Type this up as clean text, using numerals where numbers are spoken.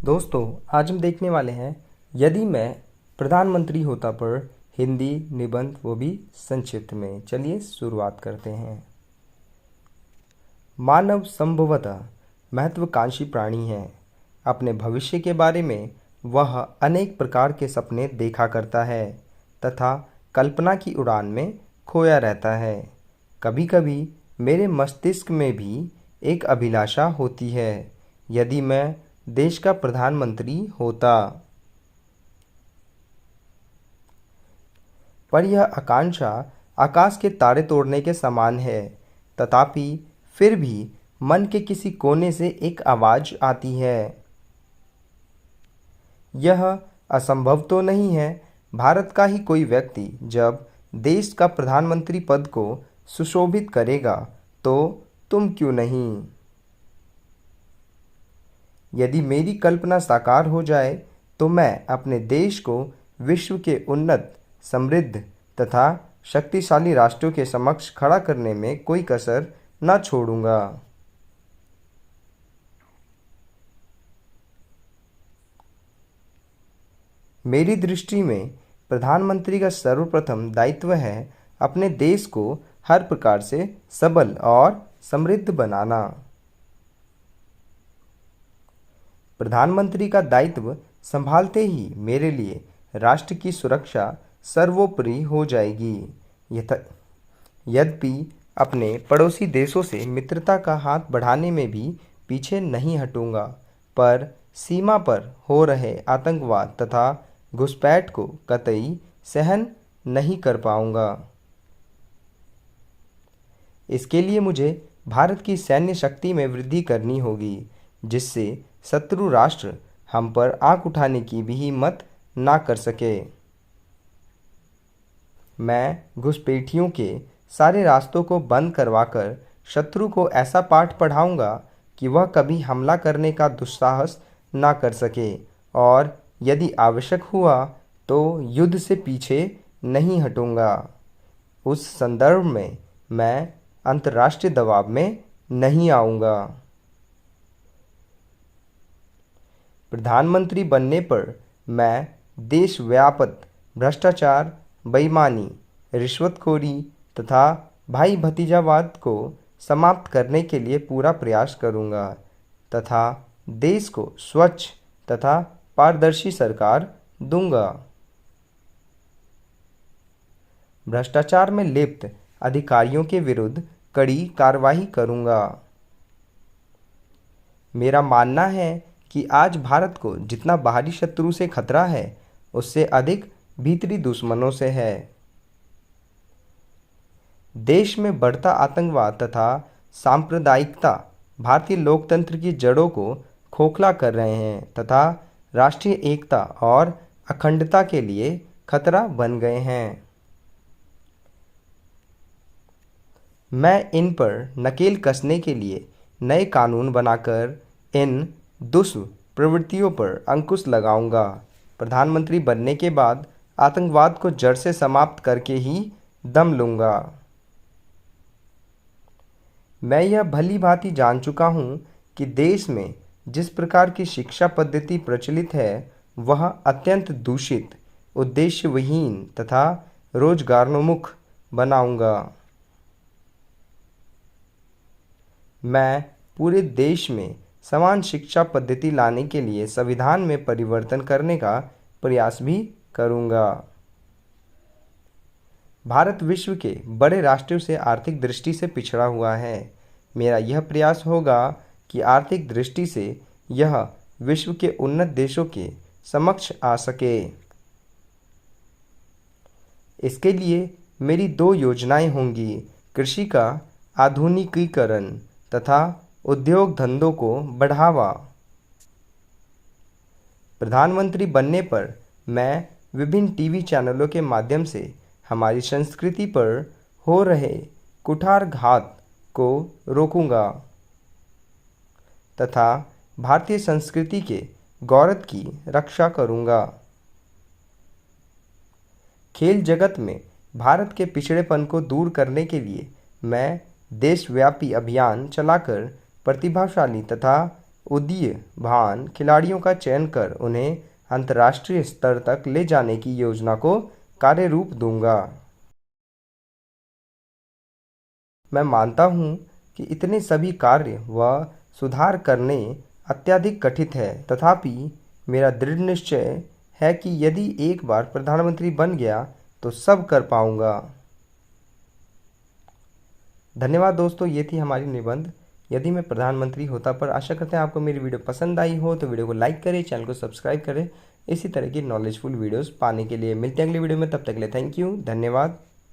दोस्तों, आज हम देखने वाले हैं यदि मैं प्रधानमंत्री होता पर हिंदी निबंध, वो भी संक्षिप्त में। चलिए शुरुआत करते हैं। मानव संभवतः महत्वाकांक्षी प्राणी है। अपने भविष्य के बारे में वह अनेक प्रकार के सपने देखा करता है तथा कल्पना की उड़ान में खोया रहता है। कभी कभी मेरे मस्तिष्क में भी एक अभिलाषा होती है, यदि मैं देश का प्रधानमंत्री होता। पर यह आकांक्षा आकाश के तारे तोड़ने के समान है। तथापि फिर भी मन के किसी कोने से एक आवाज़ आती है, यह असंभव तो नहीं है। भारत का ही कोई व्यक्ति जब देश का प्रधानमंत्री पद को सुशोभित करेगा तो तुम क्यों नहीं। यदि मेरी कल्पना साकार हो जाए तो मैं अपने देश को विश्व के उन्नत, समृद्ध तथा शक्तिशाली राष्ट्रों के समक्ष खड़ा करने में कोई कसर न छोड़ूंगा। मेरी दृष्टि में प्रधानमंत्री का सर्वप्रथम दायित्व है अपने देश को हर प्रकार से सबल और समृद्ध बनाना। प्रधानमंत्री का दायित्व संभालते ही मेरे लिए राष्ट्र की सुरक्षा सर्वोपरि हो जाएगी। यद्यपि अपने पड़ोसी देशों से मित्रता का हाथ बढ़ाने में भी पीछे नहीं हटूंगा, पर सीमा पर हो रहे आतंकवाद तथा घुसपैठ को कतई सहन नहीं कर पाऊंगा। इसके लिए मुझे भारत की सैन्य शक्ति में वृद्धि करनी होगी, जिससे शत्रु राष्ट्र हम पर आंख उठाने की भी हिम्मत ना कर सके। मैं घुसपैठियों के सारे रास्तों को बंद करवाकर शत्रु को ऐसा पाठ पढ़ाऊंगा कि वह कभी हमला करने का दुस्साहस ना कर सके, और यदि आवश्यक हुआ तो युद्ध से पीछे नहीं हटूंगा। उस संदर्भ में मैं अंतर्राष्ट्रीय दबाव में नहीं आऊंगा। प्रधानमंत्री बनने पर मैं देशव्यापक भ्रष्टाचार, बेईमानी, रिश्वतखोरी तथा भाई भतीजावाद को समाप्त करने के लिए पूरा प्रयास करूंगा तथा देश को स्वच्छ तथा पारदर्शी सरकार दूंगा। भ्रष्टाचार में लिप्त अधिकारियों के विरुद्ध कड़ी कार्रवाई करूंगा। मेरा मानना है कि आज भारत को जितना बाहरी शत्रु से खतरा है, उससे अधिक भीतरी दुश्मनों से है। देश में बढ़ता आतंकवाद तथा सांप्रदायिकता भारतीय लोकतंत्र की जड़ों को खोखला कर रहे हैं तथा राष्ट्रीय एकता और अखंडता के लिए खतरा बन गए हैं। मैं इन पर नकेल कसने के लिए नए कानून बनाकर इन दुष्प्रवृत्तियों पर अंकुश लगाऊंगा। प्रधानमंत्री बनने के बाद आतंकवाद को जड़ से समाप्त करके ही दम लूंगा। मैं यह भली भांति जान चुका हूँ कि देश में जिस प्रकार की शिक्षा पद्धति प्रचलित है, वह अत्यंत दूषित, उद्देश्यविहीन तथा रोजगारोन्मुख बनाऊंगा। मैं पूरे देश में समान शिक्षा पद्धति लाने के लिए संविधान में परिवर्तन करने का प्रयास भी करूंगा। भारत विश्व के बड़े राष्ट्रों से आर्थिक दृष्टि से पिछड़ा हुआ है। मेरा यह प्रयास होगा कि आर्थिक दृष्टि से यह विश्व के उन्नत देशों के समक्ष आ सके। इसके लिए मेरी दो योजनाएं होंगी: कृषि का आधुनिकीकरण तथा उद्योग धंधों को बढ़ावा। प्रधानमंत्री बनने पर मैं विभिन्न टीवी चैनलों के माध्यम से हमारी संस्कृति पर हो रहे कुठारघात को रोकूंगा तथा भारतीय संस्कृति के गौरव की रक्षा करूंगा। खेल जगत में भारत के पिछड़ेपन को दूर करने के लिए मैं देशव्यापी अभियान चलाकर प्रतिभाशाली तथा उदीयमान खिलाड़ियों का चयन कर उन्हें अंतर्राष्ट्रीय स्तर तक ले जाने की योजना को कार्य रूप दूंगा। मैं मानता हूं कि इतने सभी कार्य व सुधार करने अत्यधिक कठिन है, तथापि मेरा दृढ़ निश्चय है कि यदि एक बार प्रधानमंत्री बन गया तो सब कर पाऊंगा। धन्यवाद दोस्तों, ये थी हमारी निबंध यदि मैं प्रधानमंत्री होता पर। आशा करते हैं आपको मेरी वीडियो पसंद आई हो, तो वीडियो को लाइक करें, चैनल को सब्सक्राइब करें इसी तरह की नॉलेजफुल वीडियोस पाने के लिए। मिलते हैं अगली वीडियो में, तब तक के लिए थैंक यू, धन्यवाद।